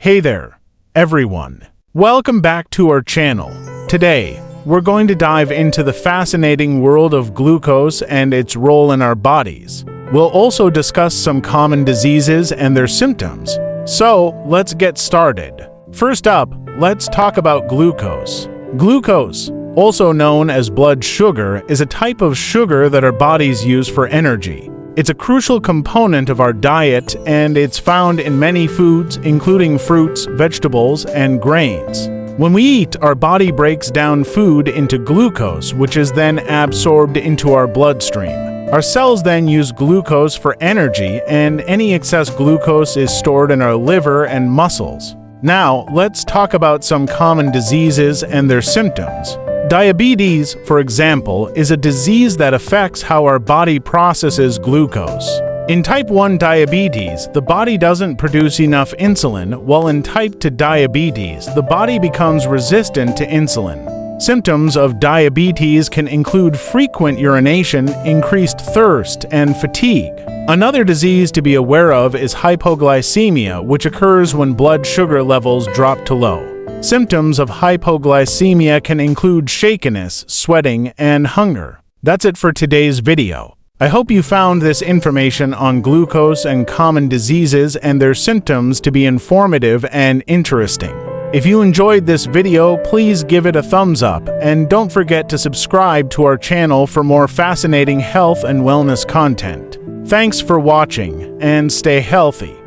Hey there, everyone. Welcome back to our channel. Today, we're going to dive into the fascinating world of glucose and its role in our bodies. We'll also discuss some common diseases and their symptoms. So, let's get started. First up, let's talk about glucose. Glucose, also known as blood sugar, is a type of sugar that our bodies use for energy. It's a crucial component of our diet, and it's found in many foods, including fruits, vegetables, and grains. When we eat, our body breaks down food into glucose, which is then absorbed into our bloodstream. Our cells then use glucose for energy, and any excess glucose is stored in our liver and muscles. Now, let's talk about some common diseases and their symptoms. Diabetes, for example, is a disease that affects how our body processes glucose. In type 1 diabetes, the body doesn't produce enough insulin, while in type 2 diabetes, the body becomes resistant to insulin. Symptoms of diabetes can include frequent urination, increased thirst, and fatigue. Another disease to be aware of is hypoglycemia, which occurs when blood sugar levels drop to low. Symptoms of hypoglycemia can include shakiness, sweating, and hunger. That's it for today's video. I hope you found this information on glucose and common diseases and their symptoms to be informative and interesting. If you enjoyed this video, please give it a thumbs up, and don't forget to subscribe to our channel for more fascinating health and wellness content. Thanks for watching, and stay healthy.